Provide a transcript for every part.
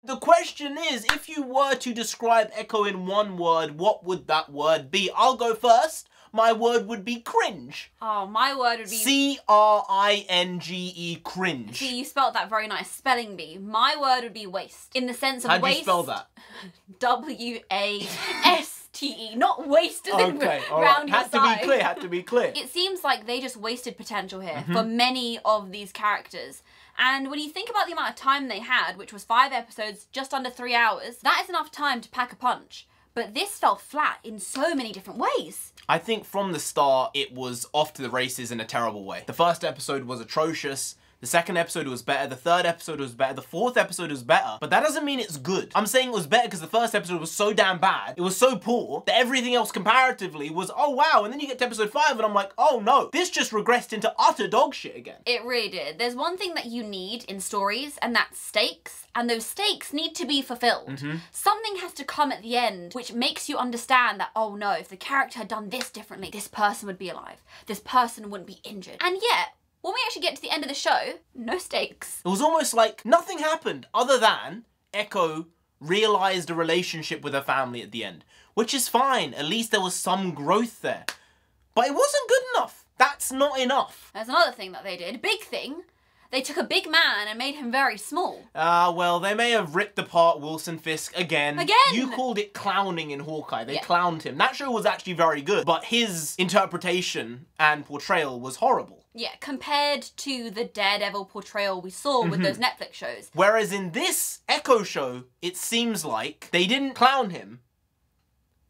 The question is, if you were to describe Echo in one word, what would that word be? I'll go first. My word would be cringe. Oh, my word would be... C-R-I-N-G-E, cringe. See, you spelled that very nice. Spelling bee. My word would be waste. In the sense of waste... How do you spell that? W-A-S-T-E. Not waste as in okay, round your Had to be clear, had to be clear. It seems like they just wasted potential here for many of these characters. And when you think about the amount of time they had, which was 5 episodes, just under 3 hours, that is enough time to pack a punch. But this fell flat in so many different ways. I think from the start, it was off to the races in a terrible way. The first episode was atrocious. The second episode was better. The third episode was better. The fourth episode was better. But that doesn't mean it's good. I'm saying it was better because the first episode was so damn bad. It was so poor that everything else comparatively was, oh wow. And then you get to episode 5 and I'm like, oh no, this just regressed into utter dog shit again. It really did. There's one thing that you need in stories, and that's stakes. And those stakes need to be fulfilled. Something has to come at the end which makes you understand that, oh no, if the character had done this differently, this person would be alive. This person wouldn't be injured. And yet, when we actually get to the end of the show, no stakes. It was almost like nothing happened other than Echo realised a relationship with her family at the end. Which is fine, at least there was some growth there. But it wasn't good enough. That's not enough. There's another thing that they did, big thing. They took a big man and made him very small. Well, they may have ripped apart Wilson Fisk again. Again? You called it clowning in Hawkeye. They clowned him. That show was actually very good, but his interpretation and portrayal was horrible. Yeah, compared to the Daredevil portrayal we saw with those Netflix shows. Whereas in this Echo show, it seems like they didn't clown him.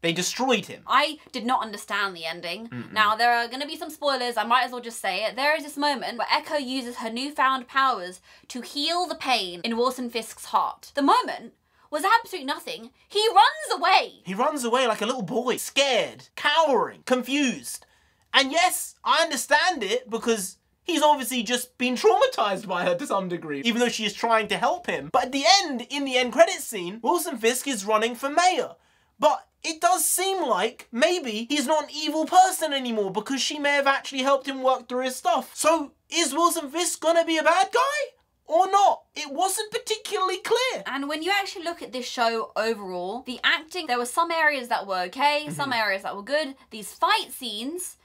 They destroyed him. I did not understand the ending. Now, there are going to be some spoilers, I might as well just say it. There is this moment where Echo uses her newfound powers to heal the pain in Wilson Fisk's heart. The moment was absolutely nothing. He runs away. He runs away like a little boy, scared, cowering, confused. And yes, I understand it because he's obviously just been traumatized by her to some degree, even though she is trying to help him. But at the end, in the end credits scene, Wilson Fisk is running for mayor. But it does seem like maybe he's not an evil person anymore because she may have actually helped him work through his stuff. So is Wilson Fisk gonna be a bad guy or not? It wasn't particularly clear. And when you actually look at this show overall, the acting, there were some areas that were okay, some areas that were good. These fight scenes,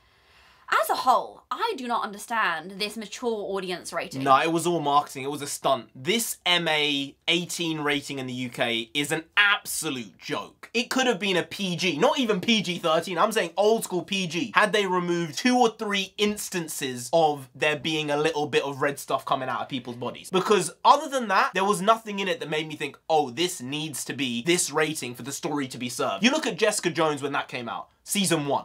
as a whole, I do not understand this mature audience rating. No, it was all marketing. It was a stunt. This MA 18 rating in the UK is an absolute joke. It could have been a PG, not even PG-13. I'm saying old school PG. Had they removed 2 or 3 instances of there being a little bit of red stuff coming out of people's bodies. Because other than that, there was nothing in it that made me think, oh, this needs to be this rating for the story to be served. You look at Jessica Jones when that came out, season 1.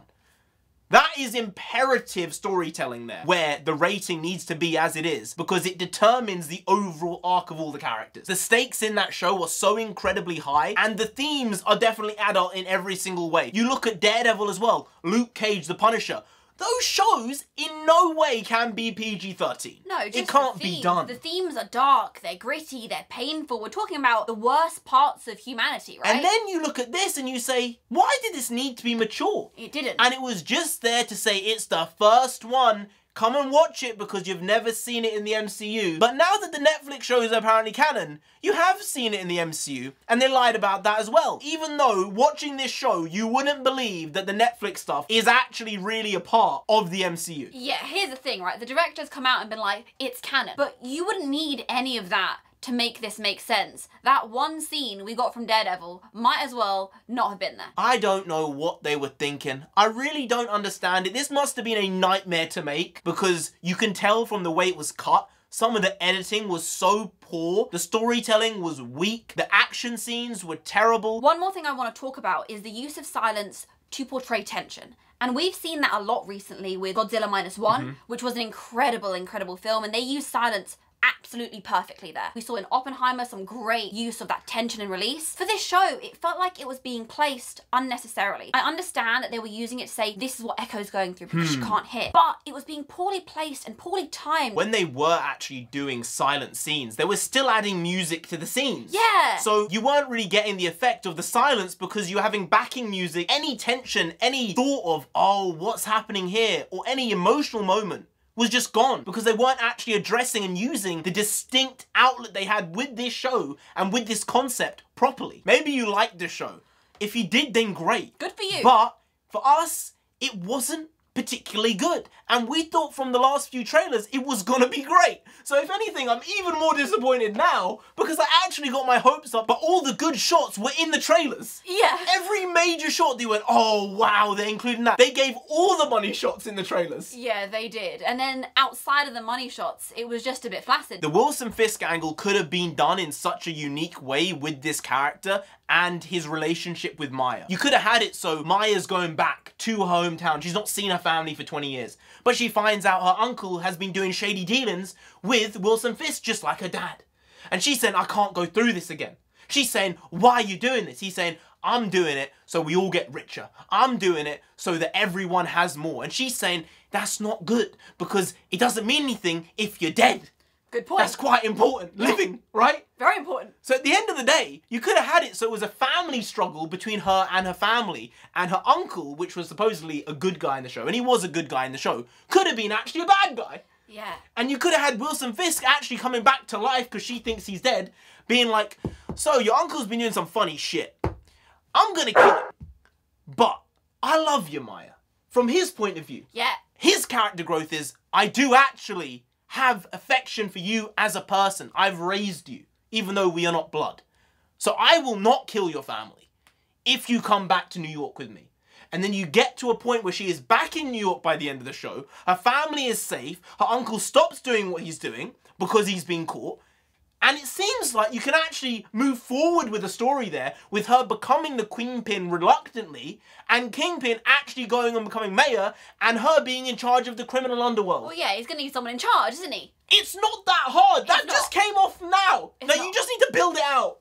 That is imperative storytelling there, where the rating needs to be as it is, because it determines the overall arc of all the characters. The stakes in that show are so incredibly high, and the themes are definitely adult in every single way. You look at Daredevil as well, Luke Cage, The Punisher. Those shows in no way can be PG-13. No, just it can't be done. The themes are dark, they're gritty, they're painful. We're talking about the worst parts of humanity, right? And then you look at this and you say, why did this need to be mature? It didn't. And it was just there to say it's the first one. Come and watch it because you've never seen it in the MCU. But now that the Netflix shows are apparently canon, you have seen it in the MCU, and they lied about that as well. Even though, watching this show, you wouldn't believe that the Netflix stuff is actually really a part of the MCU. Yeah, here's the thing, right? The director's come out and been like, it's canon. But you wouldn't need any of that to make this make sense. That one scene we got from Daredevil might as well not have been there. I don't know what they were thinking. I really don't understand it. This must have been a nightmare to make because you can tell from the way it was cut. Some of the editing was so poor. The storytelling was weak. The action scenes were terrible. One more thing I want to talk about is the use of silence to portray tension. And we've seen that a lot recently with Godzilla Minus One, which was an incredible, incredible film, and they used silence absolutely perfectly there. We saw in Oppenheimer some great use of that tension and release. For this show, it felt like it was being placed unnecessarily. I understand that they were using it to say, this is what Echo's going through because she can't hear. But it was being poorly placed and poorly timed. When they were actually doing silent scenes, they were still adding music to the scenes. Yeah. So you weren't really getting the effect of the silence because you're having backing music. Any tension, any thought of, oh, what's happening here? Or any emotional moment was just gone because they weren't actually addressing and using the distinct outlet they had with this show and with this concept properly. Maybe you liked this show. If you did, then great. Good for you. But for us, it wasn't particularly good. And we thought from the last few trailers it was gonna be great. So if anything, I'm even more disappointed now because I actually got my hopes up, but all the good shots were in the trailers. Yeah. Every major shot they went, oh wow, they're including that. They gave all the money shots in the trailers. Yeah, they did. And then outside of the money shots, it was just a bit flaccid. The Wilson Fisk angle could have been done in such a unique way with this character and his relationship with Maya. You could have had it so Maya's going back to her hometown. She's not seen her family for 20 years. But she finds out her uncle has been doing shady dealings with Wilson Fisk just like her dad. And she's saying, I can't go through this again. She's saying, why are you doing this? He's saying, I'm doing it so we all get richer. I'm doing it so that everyone has more. And she's saying, that's not good because it doesn't mean anything if you're dead. Good point. That's quite important. Living, right? Very important. So at the end of the day, you could have had it so it was a family struggle between her and her family, and her uncle, which was supposedly a good guy in the show, and he was a good guy in the show, could have been actually a bad guy. Yeah. And you could have had Wilson Fisk actually coming back to life because she thinks he's dead, being like, so your uncle's been doing some funny shit. I'm gonna kill him. But I love you, Maya. From his point of view, Yeah. his character growth is, I do actually have affection for you as a person. I've raised you, even though we are not blood. So I will not kill your family if you come back to New York with me. And then you get to a point where she is back in New York by the end of the show. Her family is safe. Her uncle stops doing what he's doing because he's been caught. And it seems like you can actually move forward with a story there with her becoming the Queenpin reluctantly and Kingpin actually going and becoming mayor and her being in charge of the criminal underworld. Well, yeah, he's going to need someone in charge, isn't he? It's not that hard. That It's just not. came off now. It's Now not. you just need to build it out.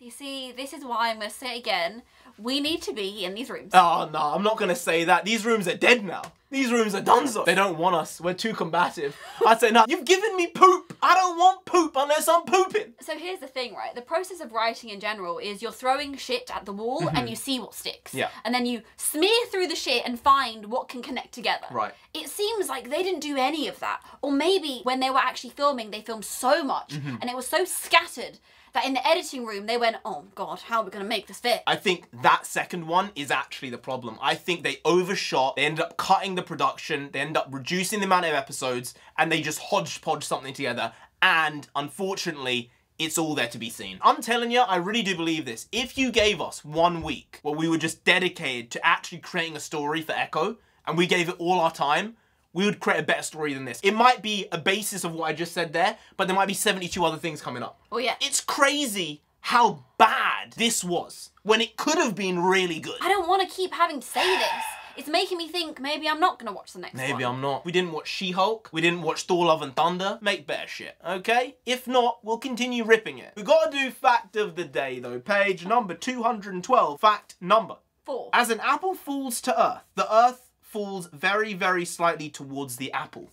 You see, this is why I'm going to say it again. We need to be in these rooms. Oh, no, I'm not going to say that. These rooms are dead now. These rooms are donezo. They don't want us. We're too combative. I'd say, no, you've given me poop. I don't want poop unless I'm pooping. So here's the thing, right? The process of writing in general is you're throwing shit at the wall and you see what sticks. Yeah. And then you smear through the shit and find what can connect together. Right. It seems like they didn't do any of that. Or maybe when they were actually filming, they filmed so much and it was so scattered that in the editing room, they went, oh God, how are we going to make this fit? I think that second one is actually the problem. I think they overshot, they ended up cutting the production, they ended up reducing the amount of episodes, and they just hodgepodge something together, and unfortunately, it's all there to be seen. I'm telling you, I really do believe this. If you gave us 1 week where we were just dedicated to actually creating a story for Echo, and we gave it all our time, we would create a better story than this. It might be a basis of what I just said there, but there might be 72 other things coming up. Oh yeah. It's crazy how bad this was when it could have been really good. I don't want to keep having to say this. It's making me think maybe I'm not going to watch the next one. Maybe I'm not. We didn't watch She-Hulk. We didn't watch Thor Love and Thunder. Make better shit, okay? If not, we'll continue ripping it. We gotta do fact of the day though. Page number 212. Fact number 4. As an apple falls to Earth, the Earth falls very, very slightly towards the apple.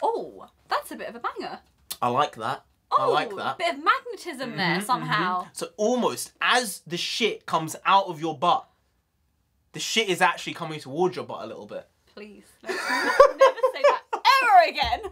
Oh, that's a bit of a banger. I like that. Oh, I like that. bit of magnetism there somehow. So almost as the shit comes out of your butt, the shit is actually coming towards your butt a little bit. Please, never say that ever again.